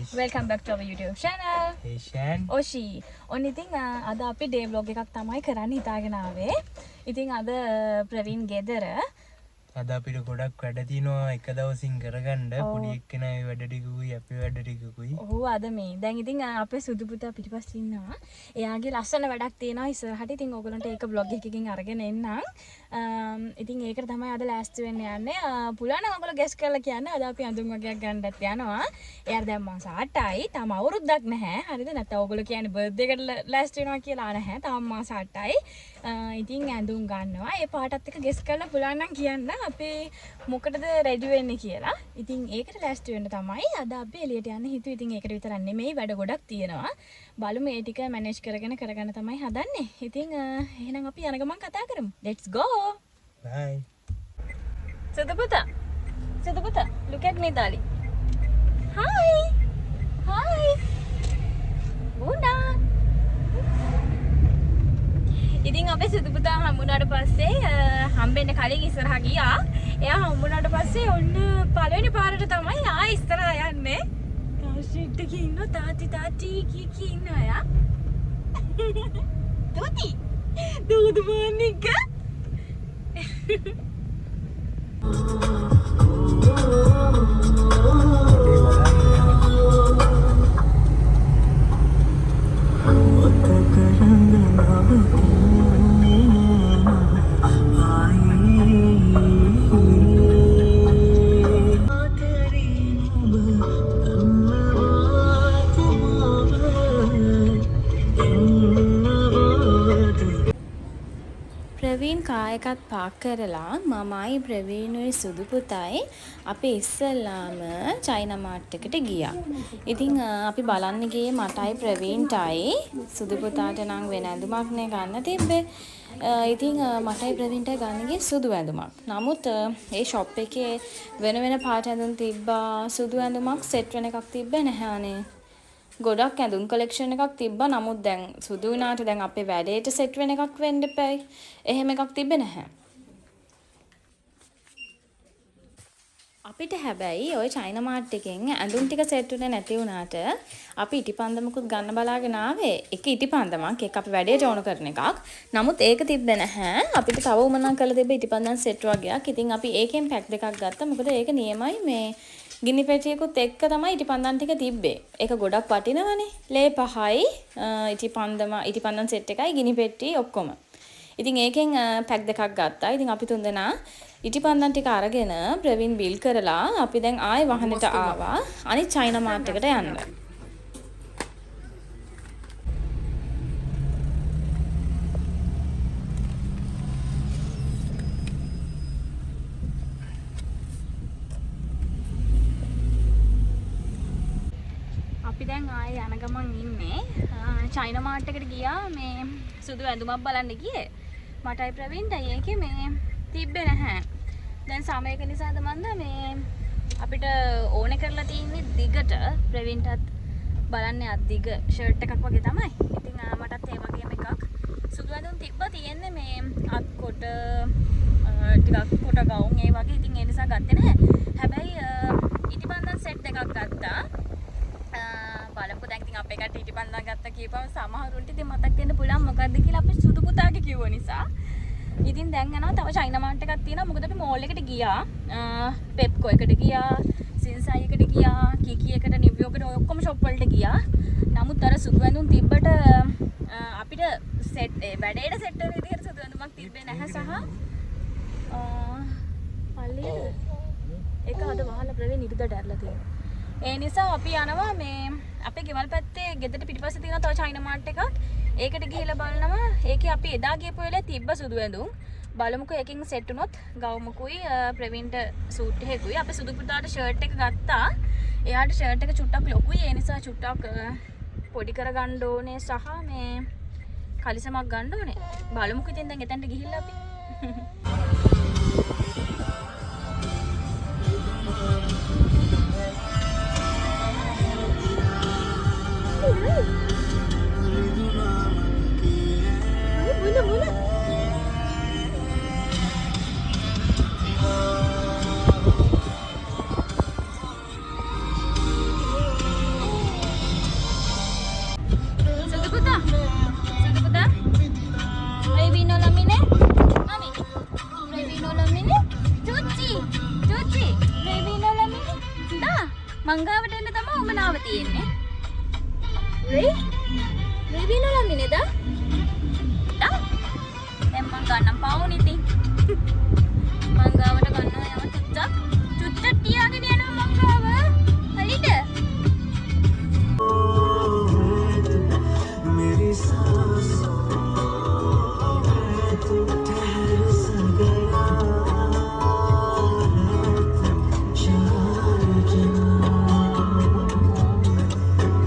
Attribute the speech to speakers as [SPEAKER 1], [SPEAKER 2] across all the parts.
[SPEAKER 1] guys.
[SPEAKER 2] Welcome back to our YouTube channel.
[SPEAKER 1] Hey Shan.
[SPEAKER 2] Oshi. ඔන්න ඉතින් අද අපි ඩේ vlog එකක් තමයි කරන්න හිතාගෙන ආවේ. ඉතින් අද ප්‍රවීන් ගෙදර
[SPEAKER 1] අද අපිට ගොඩක් වැඩ තියෙනවා එක දවසින් කරගන්න. පොඩි එක්කෙනාගේ වැඩ ටිකකුයි අපේ වැඩ ටිකකුයි.
[SPEAKER 2] ඔව් අද මේ. දැන් ඉතින් අපේ සුදු පුතා පිටිපස්සේ ඉන්නවා. එයාගේ ලස්සන වැඩක් තියෙනවා ඉස්සරහට. ඉතින් ඕගලන්ට ඒක vlog එකකින් අරගෙන එන්නම්. ඉතින් ඒකට තමයි අද ලෑස්ති වෙන්න යන්නේ. පුළුවන් නම් ඔයගොල්ලෝ ගෙස් කරලා කියන්න. අද අපි අඳුම් වගේක් ගන්නත් යනවා. එයාට දැන් මාස 8යි. තාම අවුරුද්දක් නැහැ. හරිද? නැත්නම් ඔයගොල්ලෝ කියන්නේ බර්ත්ඩේ එකට ලෑස්ති වෙනවා කියලා නැහැ. තාම මාස 8යි. ඉතින් ඇඳුම් ගන්නවා. ඒ පාටත් එක ගෙස් කරලා පුළුවන් නම් කියන්න. අපි මොකටද රෙඩි වෙන්නේ කියලා. ඉතින් ඒකට ලෑස්ති වෙන්න තමයි අද අපි එළියට යන්න හිතුවේ. ඉතින් ඒකට විතරක් නෙමෙයි වැඩ ගොඩක් තියෙනවා. බලමු මේ ටික මැනේජ් කරගෙන තමයි හදන්නේ. ඉතින් එහෙනම් අපි යන ගමන් කතා කරමු. Let's go.
[SPEAKER 1] Bye.
[SPEAKER 2] Suduputa, look at me, darling. Hi. Hi. Bunda. ඉතින් අපේ සුදු පුතා හම්බුනාට පස්සේ හම්බෙන්න කලින් ඉස්සරහා ගියා. එයා හම්බුනාට පස්සේ ඔන්න පළවෙනි පාරට තමයි ආයෙ ඉස්සරහා යන්නේ. කාෂිට් එකේ ඉන්න තාත්ති කී ඉන්නවා යා. දොති. දුදු මොනික. ප්‍රවීන් කාර් එකත් පාක් කරලා මමයි ප්‍රවීනුයි සුදු පුතයි අපි ඉස්සෙල්ලාම චයිනා මාර්ට් එකට ගියා. ඉතින් අපි බලන්න ගියේ මටයි ප්‍රවීන්ටයි සුදු පුතාට නම් වෙන ඇඳුමක් නේ ගන්න තිබ්බේ. ඉතින් මටයි ප්‍රවීන්ටයි ගන්න ගියේ සුදු ඇඳුමක්. නමුත් ඒ ෂොප් එකේ වෙන පාට ඇඳුම් තිබ්බා. සුදු ඇඳුමක් සෙට් වෙන එකක් තිබ්බේ නැහැ අනේ. ගොඩක් ඇඳුම් කලෙක්ෂන් එකක් තිබ්බා. නමුත් දැන් සුදු වුණාට දැන් අපේ වැඩේට සෙට් වෙන එකක් වෙන්න එපැයි. එහෙම එකක් තිබ්බේ නැහැ. අපිට හැබැයි ওই චයිනා මාර්ට් එකෙන් ඇඳුම් ටික සෙට් වෙන්නේ නැති වුණාට අපි ඉටිපන්දමකුත් ගන්න බලාගෙන ආවේ. එක ඉටිපන්දමක් එක අපි වැඩේට ඕන කරන එකක්. නමුත් ඒක තිබ්බේ නැහැ. අපිට තව උමනා කරලා තිබ්බ ඉටිපන්දම් සෙට් වගේක්. ඉතින් අපි ඒකෙන් පැක් දෙකක් ගත්තා. මොකද ඒක නියමයි මේ ගිනි පෙට්ටියකුත් එක්ක තමයි ඉටිපන්දම් ටික තිබ්බේ. ඒක ගොඩක් වටිනවනේ. ලේ 5යි ඉටිපන්දම් සෙට් එකයි ගිනි පෙට්ටිය ඔක්කොම. ඉතින් ඒකෙන් පැක් දෙකක් ගත්තා. ඉතින් අපි තුන්දෙනා ඉටිපන්දම් ටික අරගෙන ප්‍රවීන් බිල් කරලා අපි දැන් ආයෙ වහනෙට ආවා. අනිත් චයිනා මාර්ට් එකට යන්න. අපි දැන් ආයෙ යන ගමන් ඉන්නේ චයිනා මාර්ට් එකට ගියා මේ සුදු ඇඳුමක් බලන්න ගියේ. මටයි ප්‍රවීන්ටයි ඒකේ මේ තිබ්බේ නැහැ. දැන් සමයක නිසාද මන්ද මේ අපිට ඕනේ කරලා තියෙන්නේ දිගට ප්‍රවීන්ටත් බලන්නේ අද්දිග ෂර්ට් එකක් වගේ තමයි. ඉතින් මටත් ඒ වගේම එකක් සුදු ඇඳුම් තිබ්බා තියෙන්නේ මේ අත් කොට ටිකක් කොට ගවුම් ඒ වගේ. ඉතින් ඒ නිසා ගත්තේ නැහැ. හැබැයි ඉටිපන්දම් සෙට් එකක් ගත්තා. බලමු දැන් ඉතින් අපේ කට ඉටිපන්දම් ගත්තා කියපම සමහරුන්ට ඉතින් මතක් වෙන්න පුළුවන් මොකද්ද කියලා අපි සුදු පුතාගේ කිව්ව නිසා. ඉතින් දැන් යනවා තව චයිනා මාර්ට් එකක් තියෙනවා. මොකද අපි මෝල් එකට ගියා. පෙප්කෝ එකට ගියා. සින්සයි එකට ගියා. කිකි එකට නිව්යෝර්කට ඔය ඔක්කොම ෂොප් වලට ගියා. නමුත් අර සුදු ඇඳුම් තිබ්බට අපිට සෙට් වැඩේට සෙට් වෙන විදිහට සුදු ඇඳුමක් තිබ්බේ නැහැ සහ පල්ලිය ඒක අද වහලා ප්‍රවීන් ඉරිදට ඇරලා තියෙනවා. ඒ නිසා අපි යනවා මේ අපේ ගෙවල් පැත්තේ ගෙදරට පිටිපස්සේ තියෙන තව චයිනා මාර්ට් එකක්. ඒකට ගිහිල්ලා බලනවා. ඒකේ අපි එදා ගියපු වෙලේ තිබ්බ සුදු ඇඳුම්. බලමුකෝ එකකින් සෙට් වුණොත් ගවමුකුයි ප්‍රවීන්ට සූට් එකකුයි. අපි සුදු පුතාට ෂර්ට් එක ගත්තා. එයාට ෂර්ට් එක චුට්ටක් ලොකුයි. ඒ නිසා චුට්ටක් පොඩි කරගන්න ඕනේ සහ මේ කලිසමක් ගන්න ඕනේ. බලමුකෝ ඉතින් දැන් එතනට ගිහිල්ලා අපි. මංගාවට එන්න තමයි උමනාව තියෙන්නේ. රෙවි නෝලන්නේ නේද? දැන් මං ගන්නම් පාවුනිති. මංගාවට ගන්නවා යම චුට්ටක් තියාගෙන යනවා මංගාව. හරිද?
[SPEAKER 3] मेरी सांसों में तू ठहर सा गया चार जन्म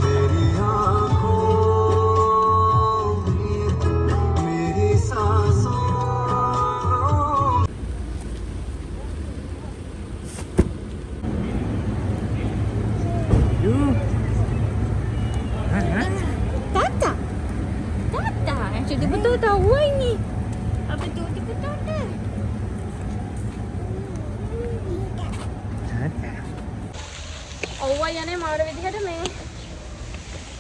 [SPEAKER 3] मेरी आँखों में मेरी सांसों
[SPEAKER 2] Tata. Jadi betul tahu ini. Apa tu kita tata? ඔව්වා යන්නේ මාර විදිහට මේ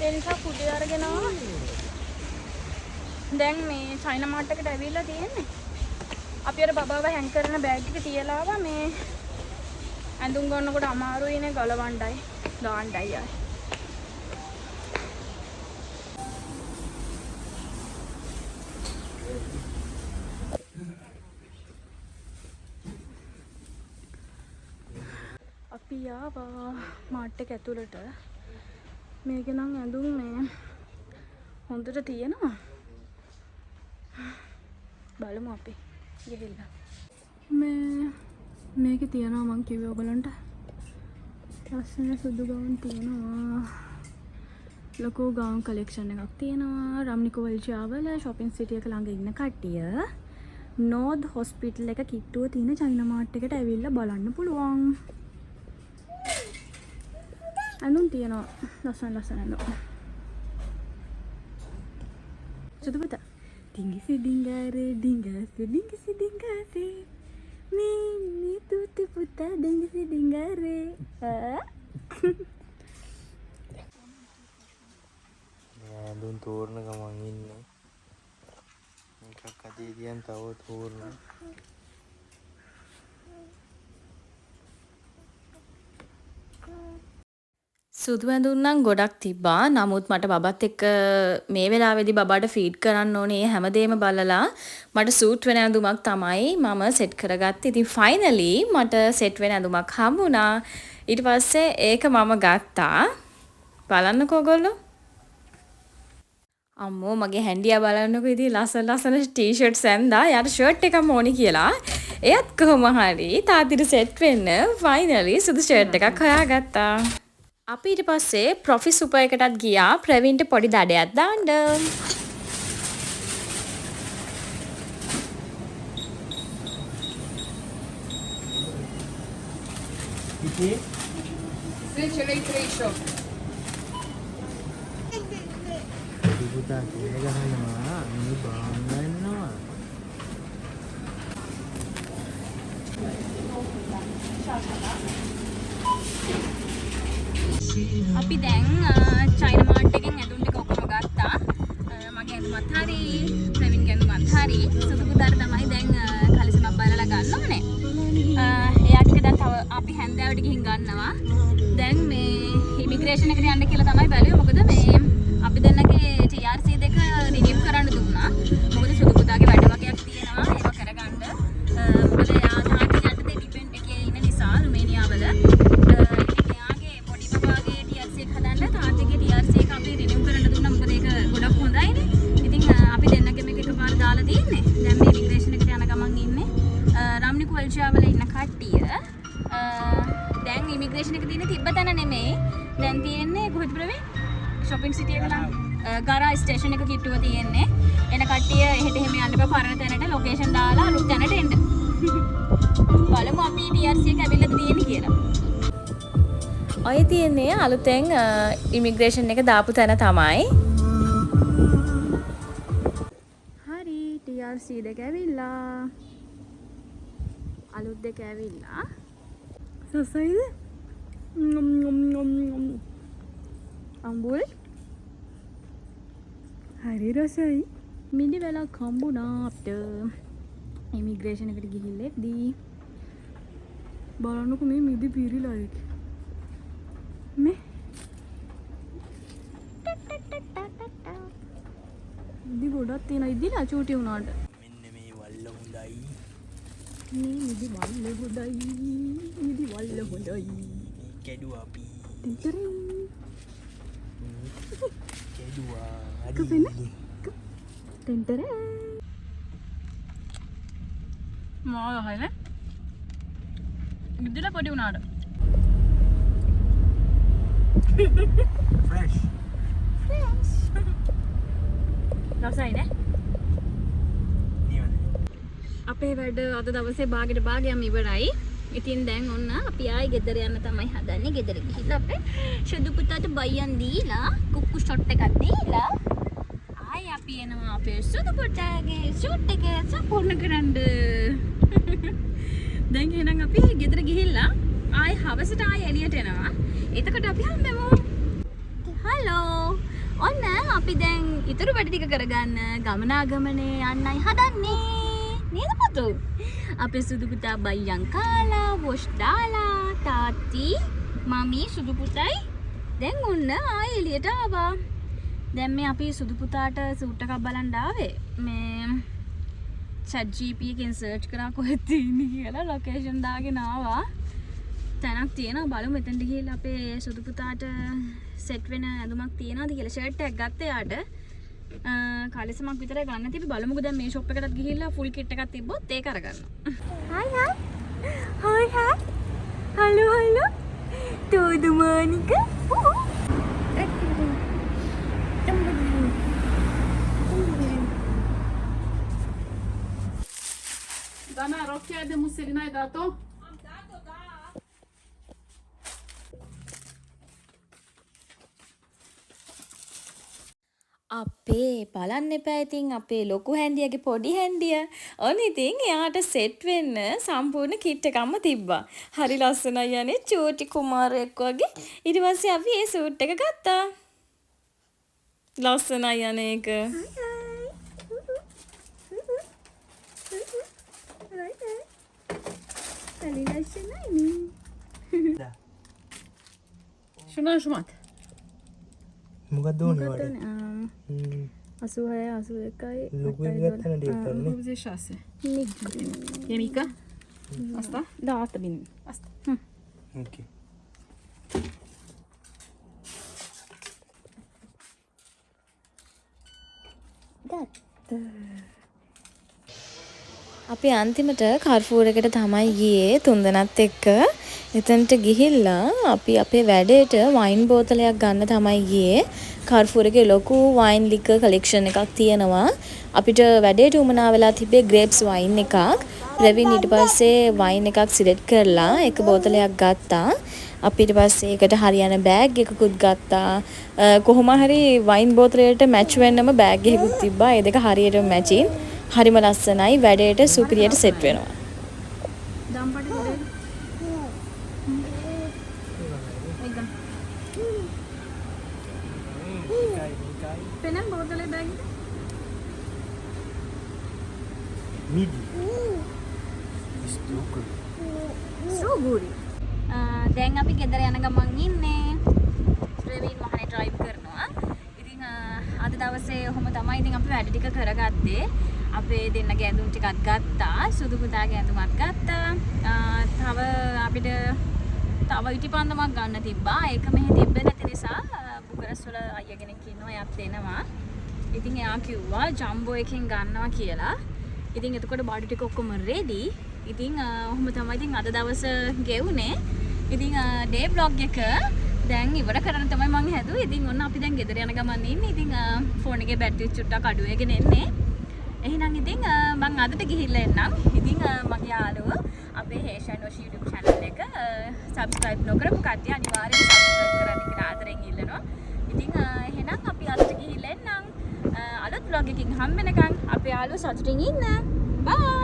[SPEAKER 2] ඒ නිසා කුඩේ අරගෙන ආවා. දැන් මේ චයිනා මාර්ට් එකට ඇවිල්ලා තියෙන්නේ. අපි අර බබාව හැං කරන බෑග් එක තියලා ආවා මේ ඇඳුම් ගන්නකොට අමාරුයිනේ ගලවන්නයි දාන්නයි ආයි. අපි ආවා මාර්ට් එක ඇතුළට. මේක නම් ඇඳුම් මේ හොඳට තියෙනවා. බලමු අපි ගිහිල්ලා. මේකේ තියෙනවා මං කිව්වේ ඔයගලන්ට. ලස්සන සුදු ගවුම් තියෙනවා. ලොකු ගවුම් කලෙක්ෂන් එකක් තියෙනවා. රම්නිකෝවල්චාවල shopping city එක ළඟ ඉන්න කට්ටිය නෝර්ත් හොස්පිටල් එක කිට්ටුව තියෙන චයිනා මාර්ට් එකට ඇවිල්ලා බලන්න පුළුවන්. ඇඳුම් තියෙනවා ලස්සන ඇඳුම්. සුදු පුතා ඩිංගිසි ඩිංගාරේ ඩිංගාසි ඩිංගිසි ඩිංගාරේ මේ තුති පුතා ඩිංගිසි ඩිංගාරේ
[SPEAKER 1] ඇඳුම් තෝරන ගමන් ඉන්නේ. එකක් අතේ තියන් තව තෝරන.
[SPEAKER 2] සුදු ඇඳුම් නම් ගොඩක් තිබ්බා. නමුත් මට බබත් එක්ක මේ වෙලාවේදී බබාට ෆීඩ් කරන්න ඕනේ හැමදේම බලලා මට සූට් වෙන ඇඳුමක් තමයි මම සෙට් කරගත්තේ. ඉතින් ෆයිනලි මට සෙට් වෙන ඇඳුමක් හම්බුණා. ඊට පස්සේ ඒක මම ගත්තා. බලන්නකෝ ඔයගොල්ලෝ. අම්මෝ මගේ හැන්ඩියා බලන්නකෝ ඉතින් ලස්සන ටී-ෂර්ට්ස් ඇඳා. යාට ෂර්ට් එකක් ඕනි කියලා. එයත් කොහොම හරි තාත්තිට සෙට් වෙන්න ෆයිනලි සුදු ෂර්ට් එකක් හොයාගත්තා. අපි ඊට පස්සේ ප්‍රොෆි සුපර් එකටත් ගියා ප්‍රවීන්ට පොඩි දඩයක් දාන්න.
[SPEAKER 1] ඉතින් පුතා කෑ ගහනවා මේ බාන් ගන්නවා.
[SPEAKER 2] අපි දැන් චයිනා මාර්ට් එකෙන් ඇඳුම් ටික ඔක්කොම ගත්තා. මගේ ඇඳුමත් හරි, ප්‍රවීන්ගේ ඇඳුමත් හරි. සුදු පුතාට තමයි දැන් කලිසමක් බලලා ගන්න ඕනේ. එයාට දැන් තව අපි හැන්දෑවට ගිහින් ගන්නවා. දැන් මේ ඉමිග්‍රේෂන් එකට යන්න කියලා තමයි බැලුවේ. මොකද මේ අපි දෙන්නගේ TRC දෙක රිනිව් කරන්න දුන්නා. මොකද සුදු පුතාගේ වැඩ වගේක් තියෙනවා. ඒක කරගන්න. මොකද එයා තාත්තා යටතේ ඩිපෙන්ඩ් එකේ ඉන්න නිසා රුමේනියාවල වල ඉන්න කට්ටිය දැන් ඉමිග්‍රේෂන් එක තියෙන තිබ්බ තැන නෙමෙයි. දැන් තියෙන්නේ කොහෙද ප්‍රවීන්? shopping city එක ළඟ ගාරා ස්ටේෂන් එක කිට්ටුව තියෙන්නේ. එන කට්ටිය එහෙට එහෙම යන්න බෑ පරණ තැනට ලොකේෂන් දාලා අලුත් තැනට එන්න. බලමු අපි TRC එක ඇවිල්ලාද තියෙන්නේ කියලා. ඔය තියෙන්නේ අලුතෙන් ඉමිග්‍රේෂන් එක දාපු තැන තමයි. හරි TRC දෙක ඇවිල්ලා. අලුත් දෙක ඇවිල්ලා. සසයිද? අම්බුල් හරි රසයි. මිනි වෙලක් හම්බුණා අපිට ඉමිග්‍රේෂන් එකට ගිහිල්ලා එද්දී. බලන්නකො මේ මිදි පිරිලා ඒක. මේ ඉදි ගොඩක් තියෙන ඉදිලා චූටි වුණාට
[SPEAKER 1] මෙන්න මේ වල්ල හොඳයි.
[SPEAKER 2] මේ ඉදි වල්ල හොඳයි ඉදි වල්ල හොඳයි
[SPEAKER 1] මේ කැඩුවා අපි.
[SPEAKER 2] ටිකරේ
[SPEAKER 1] කැඩුවා.
[SPEAKER 2] කපෙන්න?
[SPEAKER 1] හරි.
[SPEAKER 2] ටෙන්ටරේ මොනවා හයිනේ ඉදිලා පොඩි වුණාට
[SPEAKER 1] Fresh.
[SPEAKER 2] රසයිනේ
[SPEAKER 1] නියමයි.
[SPEAKER 2] අපේ වැඩ අද දවසේ භාගයට භාගයම ඉවරයි. ඉතින් දැන් ඔන්න අපි ආයි ගෙදර යන්න තමයි හදන්නේ. ගෙදර ගිහිල්ලා අපේ ෂඩු පුතාට බයියන් දීලා කුක්කු ෂොට් එකක් දීලා ආයි අපි එනවා අපේ සුදු පුතාගේ ෂොට් එක සම්පූර්ණ කරන්න. දැන් එහෙනම් අපි ගෙදර ගිහිල්ලා ආයි හවසට ආයි එළියට එනවා. එතකොට අපි හම්බෙමු. හලෝ. ඔන්න අපි දැන් ඊටු වැඩ ටික කරගන්න ගමනාගමනේ යන්නයි හදන්නේ. නේද පුතු? අපේ සුදු පුතා බයියන් කාලා, වොෂ් දාලා, තාත්ති, මමි සුදු පුතයි දැන් ඔන්න ආයෙ එළියට ආවා. දැන් මේ අපි සුදු පුතාට සූට් එකක් බලන්න ආවේ. මේ ChatGPT එකෙන් සර්ච් කරා කොහෙද තියෙන්නේ කියලා ලොකේෂන් දාගෙන ආවා. තැනක් තියෙනවා බලමු මෙතනට ගිහිල්ලා අපේ සුදු පුතාට සෙට් වෙන ඇඳුමක් තියෙනවද කියලා. ෂර්ට් එකක් ගත්තා යාට. කාලෙසමක් විතරයි ගන්න තිබි බලමුකෝ දැන් මේ ෂොප් එකටත් ගිහිල්ලා ෆුල් කිට් එකක් තිබ්බොත් ඒක අරගන්නවා. Hi hi. Hi hi. Hello hello. තෝදු මානික.
[SPEAKER 4] Dana, rochia de muselina ai dat-o?
[SPEAKER 2] අපේ බලන්න එපා ඉතින් අපේ ලොකු හැන්දියගේ පොඩි හැන්දිය. ඔන්න ඉතින් එයාට සෙට් වෙන්න සම්පූර්ණ කිට් එකක්ම තිබ්බා. හරි ලස්සනයි යන්නේ චූටි කුමාරයෙක් වගේ. ඊට පස්සේ අපි ඒ සූට් එක ගත්තා. ලස්සනයි යන්නේ ඒක. හරි ලස්සනයි.
[SPEAKER 4] Shuna shumat.
[SPEAKER 1] මොකක්ද ඕනේ වලට?
[SPEAKER 2] 86 81යි
[SPEAKER 1] ලොකු එකක් ගන්න දෙයක් කරන්නේ.
[SPEAKER 4] 86.
[SPEAKER 2] නික්
[SPEAKER 4] E mica? Asta?
[SPEAKER 2] Da, asta bine.
[SPEAKER 4] Asta.
[SPEAKER 1] ඕකේ.
[SPEAKER 2] අපි අන්තිමට කාර්ෆූර් එකට තමයි ගියේ තුන්දෙනාත් එක්ක. එතනට ගිහිල්ලා අපි අපේ වැඩේට වයින් බෝතලයක් ගන්න තමයි ගියේ. කාර්ෆූර් එකේ ලොකු වයින් ලිකර් කලෙක්ෂන් එකක් තියෙනවා. අපිට වැඩේට උමනා වෙලා තිබ්බේ ග්‍රේප්ස් වයින් එකක්. රෙවින් ඊට පස්සේ වයින් එකක් සිලෙක්ට් කරලා එක බෝතලයක් ගත්තා. අපි ඊට පස්සේ ඒකට හරියන බෑග් එකකුත් ගත්තා. කොහොම හරි වයින් බෝතලයට මැච් වෙන්නම බෑග් එකකුත් තිබ්බා. ඒ දෙක හරියටම මැචින්. හරිම ලස්සනයි වැඩේට සුපිරියට සෙට් වෙනවා. දම්පටි ගොඩේ. එකම. පෙනම් බෝතලේ බෑග් එක.
[SPEAKER 1] මිදි. ස්ටෝක්.
[SPEAKER 2] සෝගුරි. දැන් අපි ගෙදර යන ගමන් ඉන්නේ. රෙවින් මහනේ ඩ්‍රයිව් කරනවා. ඉතින් අද දවසේ ඔහොම තමයි ඉතින් අපි වැඩ ටික කරගත්තේ. අපේ දෙන්නගේ ඇඳුම් ටිකක් ගත්තා. සුදු පුතාගේ ඇඳුමක් ගත්තා. තව අපිට තව ඉටිපන්දමක් ගන්න තිබ්බා. ඒක මෙහෙ තිබ්බේ නැති නිසා බුකරස් වල අයියා කෙනෙක් ඉන්නවා. එයාත් එනවා. ඉතින් එයා කිව්වා ජම්බෝ එකෙන් ගන්නවා කියලා. ඉතින් එතකොට බඩු ටික ඔක්කොම රෙඩි. ඉතින් ඔහොම තමයි ඉතින් අද දවස ගෙවුනේ. ඉතින් ඩේ බ්ලොග් එක දැන් ඉවර කරන්න තමයි මම හැදුවේ. ඉතින් ඔන්න අපි දැන් ගෙදර යන ගමන් ඉන්නේ. ඉතින් ෆෝන් එකේ බැටරි චුට්ටක් අඩු වෙගෙන එන්නේ. එහෙනම් ඉතින් මම අදට ගිහිල්ලා එන්නම්. ඉතින් මගේ යාළුවෝ අපේ හේෂන් වොෂ් YouTube channel එක subscribe නොකරපු කට්ටිය අනිවාර්යෙන් subscribe කරන්න කියලා ආදරෙන් ඉල්ලනවා. ඉතින් එහෙනම් අපි අදට ගිහිල්ලා එන්නම්. අලුත් vlog එකකින් හම්බ වෙනකන් අපේ යාළුවෝ සතුටින් ඉන්න. Bye.